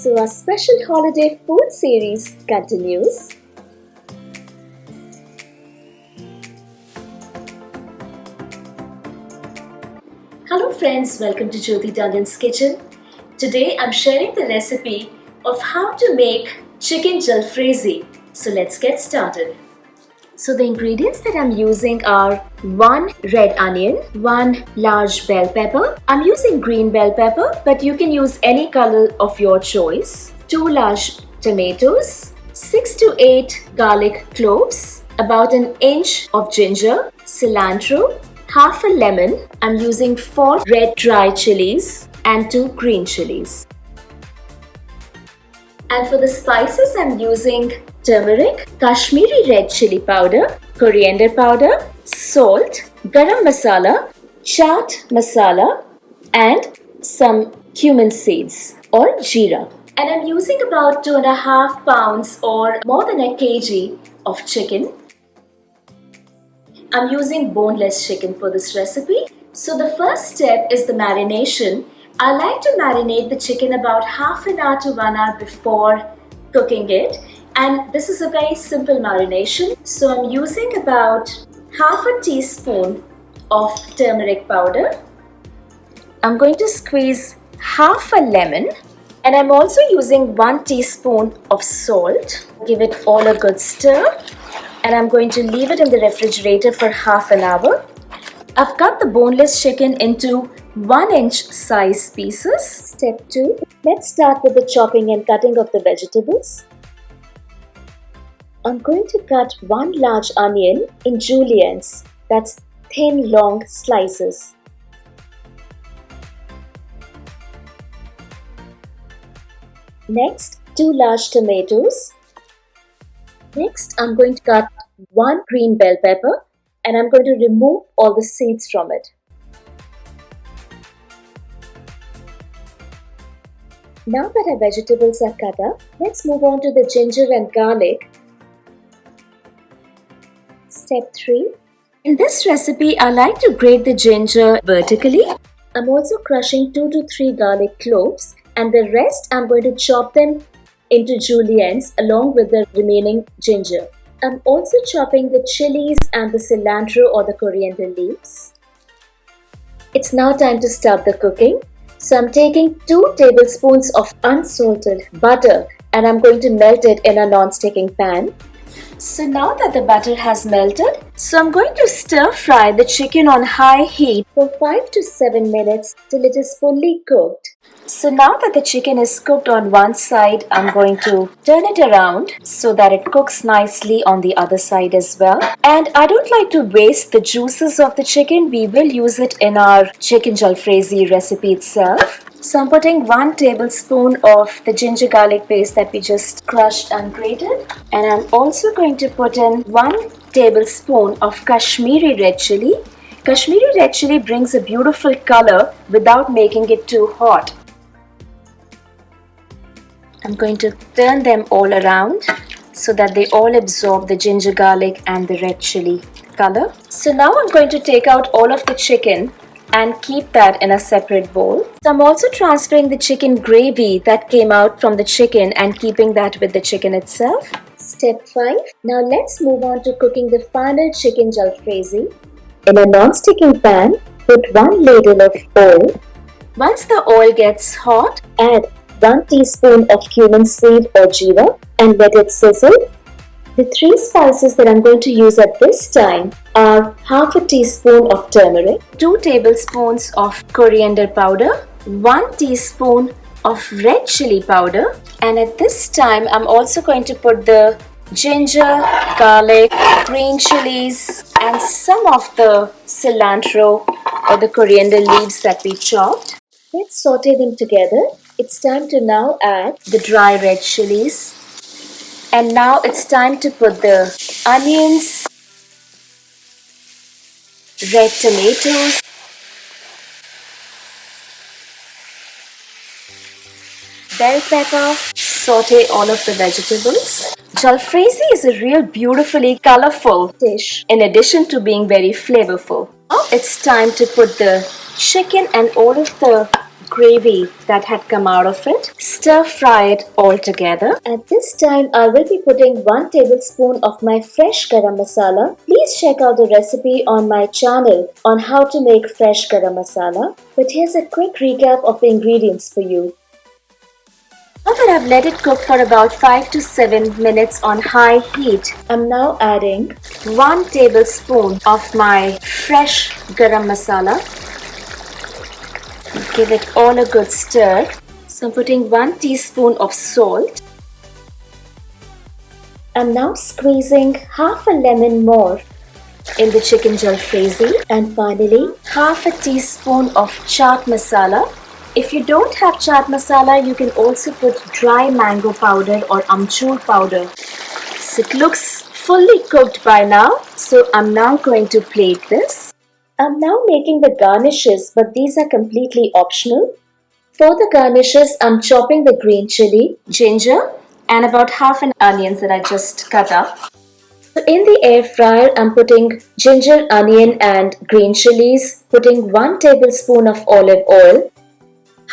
So our special holiday food series continues. Hello friends, welcome to Tandon's kitchen. Today I'm sharing the recipe of how to make chicken jalfrezi. So let's get started. So the ingredients that I'm using are 1 red onion, 1 large bell pepper. I'm using green bell pepper, but you can use any color of your choice. 2 large tomatoes, 6 to 8 garlic cloves, about an inch of ginger, cilantro, half a lemon. I'm using 4 red dry chilies and 2 green chilies. And for the spices, I'm using turmeric, Kashmiri red chili powder, coriander powder, salt, garam masala, chaat masala, and some cumin seeds or jeera. And I'm using about 2.5 pounds or more than a kg of chicken. I'm using boneless chicken for this recipe. So the first step is the marination. I like to marinate the chicken about half an hour to 1 hour before cooking it. And this is a very simple marination. So I'm using about half a teaspoon of turmeric powder. I'm going to squeeze half a lemon. And I'm also using 1 teaspoon of salt. Give it all a good stir. And I'm going to leave it in the refrigerator for half an hour. I've cut the boneless chicken into 1-inch size pieces. Step 2. Let's start with the chopping and cutting of the vegetables. I'm going to cut 1 large onion in juliennes, that's thin long slices. Next, 2 large tomatoes. Next, I'm going to cut 1 green bell pepper and I'm going to remove all the seeds from it. Now that our vegetables are cut up, let's move on to the ginger and garlic. Step 3. In this recipe, I like to grate the ginger vertically. I'm also crushing 2 to 3 garlic cloves and the rest I'm going to chop them into juliennes along with the remaining ginger. I'm also chopping the chilies and the cilantro or the coriander leaves. It's now time to start the cooking. So I'm taking 2 tablespoons of unsalted butter and I'm going to melt it in a non-sticking pan. So now that the butter has melted, so I'm going to stir fry the chicken on high heat for 5 to 7 minutes till it is fully cooked. So now that the chicken is cooked on one side, I'm going to turn it around so that it cooks nicely on the other side as well. And I don't like to waste the juices of the chicken. We will use it in our chicken jalfrezi recipe itself. So I'm putting 1 tablespoon of the ginger garlic paste that we just crushed and grated. And I'm also going to put in 1 tablespoon of Kashmiri red chili. Kashmiri red chili brings a beautiful color without making it too hot. I'm going to turn them all around so that they all absorb the ginger garlic and the red chili color. So now I'm going to take out all of the chicken and keep that in a separate bowl. So I'm also transferring the chicken gravy that came out from the chicken and keeping that with the chicken itself. Step 5. Now let's move on to cooking the final chicken jalfrezi. In a non-sticking pan, put 1 ladle of oil. Once the oil gets hot, add 1 teaspoon of cumin seed or jeera and let it sizzle. The 3 spices that I'm going to use at this time are half a teaspoon of turmeric, 2 tablespoons of coriander powder, 1 teaspoon of red chili powder, and at this time I'm also going to put the ginger, garlic, green chilies and some of the cilantro or the coriander leaves that we chopped. Let's saute them together. It's time to now add the dry red chilies. And now it's time to put the onions, red tomatoes, bell pepper, saute all of the vegetables. Jalfrezi is a real beautifully colorful dish in addition to being very flavorful. Now it's time to put the chicken and all of the gravy that had come out of it. Stir fry it all together. At this time, I will be putting 1 tablespoon of my fresh garam masala. Please check out the recipe on my channel on how to make fresh garam masala. But here's a quick recap of the ingredients for you. Now that I've let it cook for about 5 to 7 minutes on high heat, I'm now adding 1 tablespoon of my fresh garam masala. Give it all a good stir. So I'm putting 1 teaspoon of salt. I'm now squeezing half a lemon more in the chicken jalfrezi. And finally, half a teaspoon of chaat masala. If you don't have chaat masala, you can also put dry mango powder or amchur powder. So it looks fully cooked by now. So I'm now going to plate this. I'm now making the garnishes, but these are completely optional. For the garnishes, I'm chopping the green chili, ginger, and about half an onion that I just cut up. So in the air fryer, I'm putting ginger, onion, and green chilies, putting 1 tablespoon of olive oil,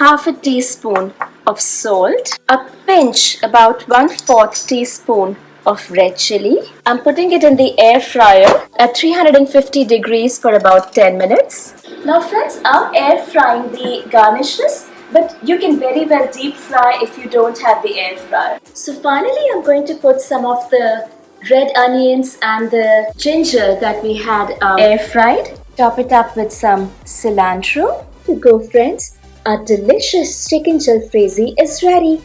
half a teaspoon of salt, a pinch, about 1/4 teaspoon of red chili. I'm putting it in the air fryer at 350 degrees for about 10 minutes. Now friends, I'm air frying the garnishes, but you can very well deep fry if you don't have the air fryer. So finally, I'm going to put some of the red onions and the ginger that we had air fried. Top it up with some cilantro. To go friends. Our delicious chicken jalfrezi is ready.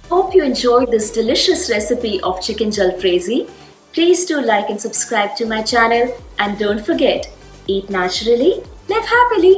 Hope you enjoyed this delicious recipe of chicken jalfrezi. Please do like and subscribe to my channel, and don't forget, eat naturally, live happily.